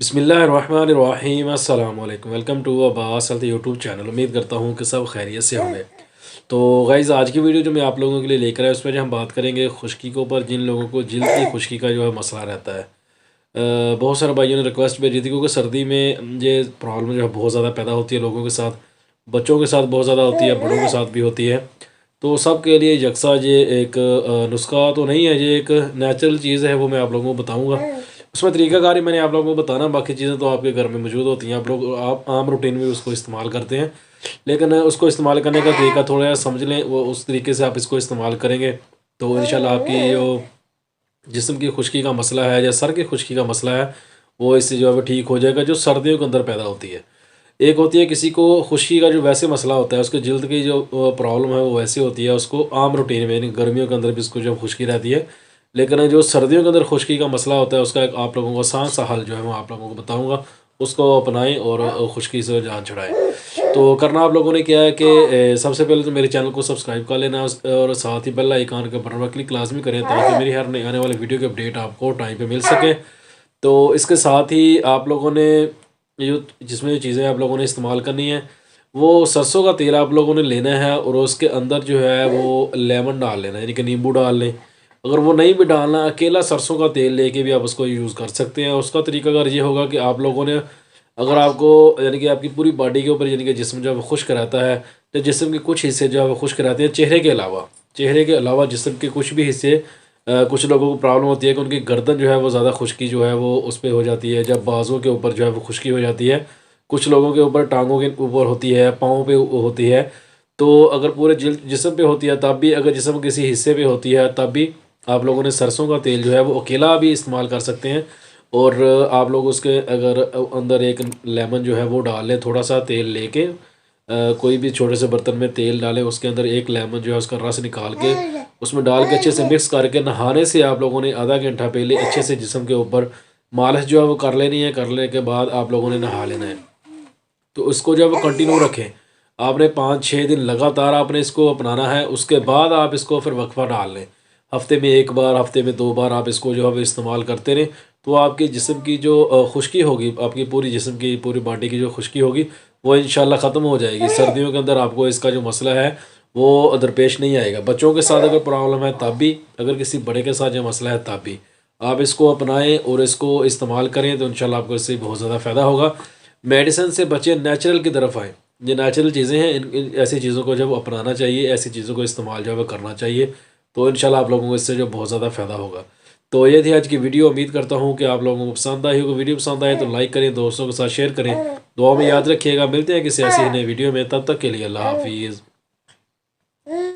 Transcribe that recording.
बिस्मिल्लाहिर्रहमानिर्रहीम अस्सलाम वालेकुम। Welcome to Abbas health YouTube channel. उम्मीद करता हूँ कि सब खैरियत से होंगे। तो गाइज़, आज की वीडियो जो मैं आप लोगों के लिए लेकर आया उसमें जो हम बात करेंगे खुश्की के ऊपर। जिन लोगों को जिल्द की खुश्की का जो है मसला रहता है, बहुत सारे भाइयों ने रिक्वेस्ट भेजी थी, क्योंकि सर्दी में ये प्रॉब्लम जो है बहुत ज़्यादा पैदा होती है लोगों के साथ, बच्चों के साथ बहुत ज़्यादा होती है, बड़ों के साथ भी होती है। तो सब के लिए यकसा ये एक नुस्खा तो नहीं है, ये एक नेचुरल चीज़ है, वो मैं आप लोगों को बताऊँगा। उसमें तरीक़ाकार ही मैंने आप लोगों को बताना, बाकी चीज़ें तो आपके घर में मौजूद होती हैं, आप आम रूटीन में उसको इस्तेमाल करते हैं। लेकिन उसको इस्तेमाल करने का तरीका थोड़ा समझ लें, वो उस तरीके से आप इसको इस्तेमाल करेंगे तो इंशाल्लाह आपकी जो जिस्म की खुश्की का मसला है या सर की खुश्की का मसला है, वो इससे जो है वो ठीक हो जाएगा, जो सर्दियों के अंदर पैदा होती है। एक होती है किसी को खुश्की का जो वैसे मसला होता है, उसके जल्द की जो प्रॉब्लम है वो वैसे होती है, उसको आम रूटीन में, यानी गर्मियों के अंदर भी उसको जो खुश्की रहती है। लेकिन जो सर्दियों के अंदर खुश्की का मसला होता है, उसका एक आप लोगों को आसान सा हल जो है मैं आप लोगों को बताऊँगा, उसको अपनाएं और खुश्की से जान छुड़ाएँ। तो करना आप लोगों ने क्या है कि सबसे पहले तो मेरे चैनल को सब्सक्राइब कर लेना, और साथ ही बेल आइकन के बटन पर क्लिक लाजमी करें, ताकि मेरी हर नई आने वाली वीडियो की अपडेट आपको टाइम पे मिल सके। तो इसके साथ ही आप लोगों ने जिसमें जो चीज़ें आप लोगों ने इस्तेमाल करनी है, वो सरसों का तेल आप लोगों ने लेना है, और उसके अंदर जो है वो लेमन डाल लेना है, यानी कि नींबू डाल लें। अगर वो नहीं भी डालना, अकेला सरसों का तेल लेके भी आप उसको यूज़ कर सकते हैं। उसका तरीका अगर ये होगा कि आप लोगों ने, अगर आपको यानी कि आपकी पूरी बॉडी के ऊपर यानी कि जिस्म जो है वो खुश्क रहता है, तो जिस्म के कुछ हिस्से जो है वो खुश्क रहते हैं, चेहरे के अलावा जिस्म के कुछ भी हिस्से, कुछ लोगों को प्रॉब्लम होती है कि उनकी गर्दन जो है वो ज़्यादा खुश्की जो है वो उस पर हो जाती है, जब बाज़ों के ऊपर जो है वो खुश्की हो जाती है, कुछ लोगों के ऊपर टांगों के ऊपर होती है, पाँव पे होती है। तो अगर पूरे जिस्म पे होती है तब भी, अगर जिस्म किसी हिस्से पे होती है तब भी, आप लोगों ने सरसों का तेल जो है वो अकेला भी इस्तेमाल कर सकते हैं। और आप लोग उसके अगर अंदर एक लेमन जो है वो डाल लें, थोड़ा सा तेल लेके, कोई भी छोटे से बर्तन में तेल डालें, उसके अंदर एक लेमन जो है उसका रस निकाल के उसमें डाल के अच्छे से मिक्स करके, नहाने से आप लोगों ने आधा घंटा पहले अच्छे से जिस्म के ऊपर मालिश जो है वो कर लेनी है। करने के बाद आप लोगों ने नहा लेना है। तो इसको जब कंटिन्यू रखें, आपने 5-6 दिन लगातार आपने इसको अपनाना है। उसके बाद आप इसको फिर वक्फा डाल लें, हफ्ते में 1 बार, हफ्ते में 2 बार आप इसको जो है वो इस्तेमाल करते रहें। तो आपके जिस्म की जो खुश्की होगी, आपकी पूरी जिस्म की, पूरी बॉडी की जो खुश्की होगी, वो इंशाल्लाह ख़त्म हो जाएगी। सर्दियों के अंदर आपको इसका जो मसला है वो दरपेश नहीं आएगा। बच्चों के साथ अगर प्रॉब्लम है तब भी, अगर किसी बड़े के साथ जो मसला है तब भी, आप इसको अपनाएं और इसको इस्तेमाल करें, तो इंशाल्लाह आपको इससे बहुत ज़्यादा फ़ायदा होगा। मेडिसिन से बचें, नेचुरल की तरफ आएँ। ये नेचुरल चीज़ें हैं, इन ऐसी चीज़ों को जब अपनाना चाहिए, ऐसी चीज़ों को इस्तेमाल जो है करना चाहिए, तो इंशाल्लाह आप लोगों को इससे जो बहुत ज़्यादा फ़ायदा होगा। तो ये थी आज की वीडियो। उम्मीद करता हूँ कि आप लोगों को पसंद आई होगी। वीडियो पसंद आए तो लाइक करें, दोस्तों के साथ शेयर करें, दुआ में याद रखिएगा। मिलते हैं किसी ऐसी नई वीडियो में, तब तक के लिए अल्लाह हाफिज़।